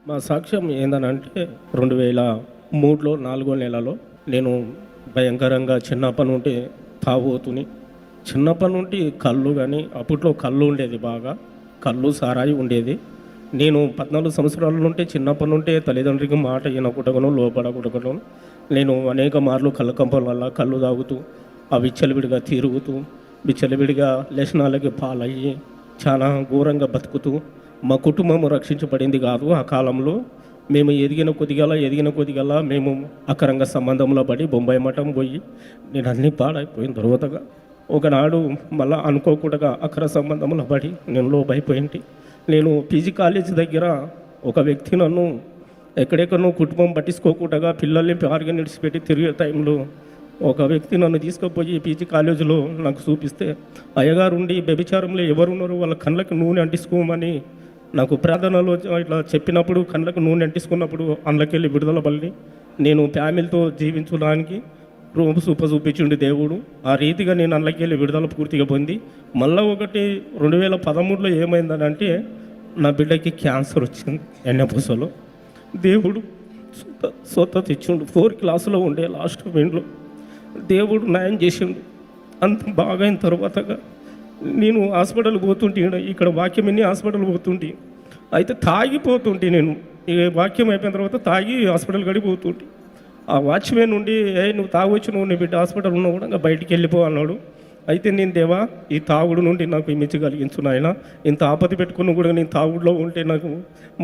మా సాక్ష్యం ఏందనంటే 2003లో 4వ నెలలో నేను భయంకరంగా చిన్నప్పటి నుండి తాగుబోతుని. చిన్నప్పటి నుండి కళ్ళు కానీ అప్పట్లో కళ్ళు ఉండేది బాగా, కళ్ళు సారాయి ఉండేది. నేను 14 సంవత్సరాల నుండి చిన్నప్పటి నుండే తల్లిదండ్రికి మాట వినకూడగను, లోపడకూడగను. నేను అనేక మార్లు కళ్ళ కంపల వల్ల కళ్ళు తాగుతూ విచ్చలవిడిగా తిరుగుతూ విచ్చలవిడిగా వ్యసనాలకి పాలయ్యి చాలా ఘోరంగా బతుకుతూ మా కుటుంబం రక్షించబడింది కాదు. ఆ కాలంలో మేము ఎదిగిన కొద్దిగల మేము అకరంగా సంబంధంలో పడి బొంబాయి మఠం పోయి నేను అన్నీ పాడైపోయిన తర్వాతగా ఒకనాడు మళ్ళీ అనుకోకుండా అక్కర సంబంధంలో పడి నేను లోపైపోయింటి. నేను పీజీ కాలేజీ దగ్గర ఒక వ్యక్తి నన్ను ఎక్కడెక్కడో కుటుంబం పట్టించుకోకుండా పిల్లల్ని పార్గా నిడిచిపెట్టి తిరిగే టైంలో ఒక వ్యక్తి నన్ను తీసుకుపోయి పీజీ కాలేజీలో నాకు చూపిస్తే, అయ్యగారు ఉండి వ్యభిచారంలో ఎవరున్నారో వాళ్ళ కళ్ళకి నూనె అంటించుకోమని నాకు ప్రార్థనలో ఇట్లా చెప్పినప్పుడు, కళ్ళకు నూనె అంటించుకున్నప్పుడు అందులోకెళ్ళి విడుదల పడి నేను ఫ్యామిలీతో జీవించడానికి రూపు చూపించిండు దేవుడు. ఆ రీతిగా నేను అందులోకెళ్ళి విడుదల పూర్తిగా పొంది మళ్ళీ ఒకటి 2013లో ఏమైందనంటే నా బిడ్డకి క్యాన్సర్ వచ్చింది. ఎన్నపూసలో దేవుడు స్వత ఇచ్చిండు. 4th క్లాసులో ఉండే లాస్ట్ విండ్లో దేవుడు న్యాయం చేసిండు. అంత బాగా అయిన తర్వాతగా నేను హాస్పిటల్ పోతుంటే, ఇక్కడ వాక్యం ఎన్ని హాస్పిటల్ పోతుంటే అయితే తాగిపోతుంటే, నేను ఈ వాక్యం అయిపోయిన తర్వాత తాగి హాస్పిటల్ గడిపోతుంటే ఆ వాచ్మెన్ నుండి నువ్వు తాగొచ్చు, నీ బిడ్డ హాస్పిటల్ ఉన్నా కూడా ఇంకా బయటికి వెళ్ళిపో అన్నాడు. అయితే నేను దేవా ఈ తాగుడు నుండి నాకు ఇమిచ్చి కలిగించు నాయన, ఇంత ఆపత్తి పెట్టుకుని కూడా నేను తాగుడులో ఉంటే నాకు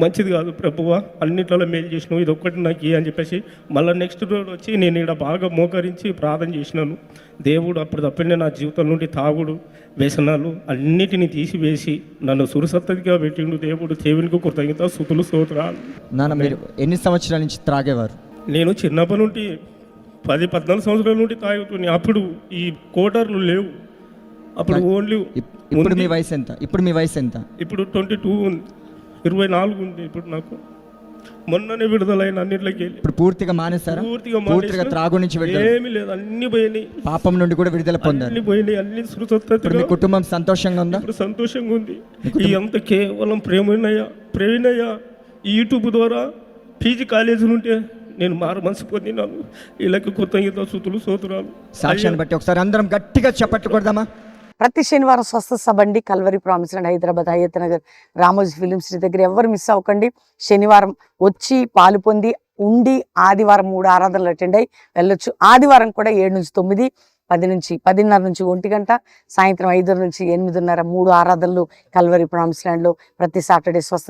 మంచిది కాదు ప్రభువా, అన్నిట్లలో మేలు చేసినావు, ఇది ఒక్కటి నాకు అని చెప్పేసి మళ్ళీ నెక్స్ట్ రోజు వచ్చి నేను ఇక్కడ బాగా మోకరించి ప్రార్థన చేసినాను. దేవుడు అప్పుడు తప్పండి నా జీవితం నుండి తాగుడు వ్యసనాలు అన్నిటినీ తీసివేసి నన్ను సురసత్తదిగా పెట్టిండు. దేవుడు దేవునికి కృతజ్ఞత స్తుతులు స్తోత్రాలు. నాన్న, మీరు ఎన్ని సంవత్సరాల నుంచి త్రాగేవారు? నేను చిన్నప్పటి నుండి 10-14 సంవత్సరాల నుండి తాగుతుంది. అప్పుడు ఈ కోటర్లు లేవు, అప్పుడు ఓన్లీ. ఇప్పుడు మీ వయసు ఎంత? ఇప్పుడు 22 ఉంది, 24 ఉంది ఇప్పుడు నాకు. మొన్ననే విడుదలైన అన్నిట్లకి ఇప్పుడు పూర్తిగా మానేస్తారా? పూర్తిగా త్రాగు నుంచి ఏమీ లేదు, అన్ని పోయినాయి. పాపం నుండి కూడా విడుదల పొందారు. అన్ని పోయినాయి, అన్ని సురసత్తగా. మీ కుటుంబం సంతోషంగా ఉందా? ఇప్పుడు సంతోషంగా ఉంది. ఈ అంత కేవలం ప్రేమయ్యా ఈ యూట్యూబ్ ద్వారా పీజీ కాలేజీ నుండి నేను మారు మనసు పొందినాను. వీళ్ళకి కృతజ్ఞత స్తుతులు స్తోత్రాలు. సాక్ష్యాన్ని బట్టి ఒకసారి అందరం గట్టిగా చప్పట్లు కొడదామా? ప్రతి శనివారం స్వస్థ సభండి Calvary promise and Hyderabad Hayath Nagar Ramoji film city దగ్గర. ఎవరు మిస్ అవ్వకండి. శనివారం వచ్చి పాలు పొంది ఉండి ఆదివారం 3 ఆరాధనలు అటెండ్ అయ్యి వెళ్ళొచ్చు. ఆదివారం కూడా 7 నుంచి 9, 10:30 నుంచి 1 గంట, సాయంత్రం 5 నుంచి 8:30 3 ఆరాధనలు కల్వరి ప్రామిస్ ల్యాండ్లో ప్రతి సాటర్డే స్వస్థ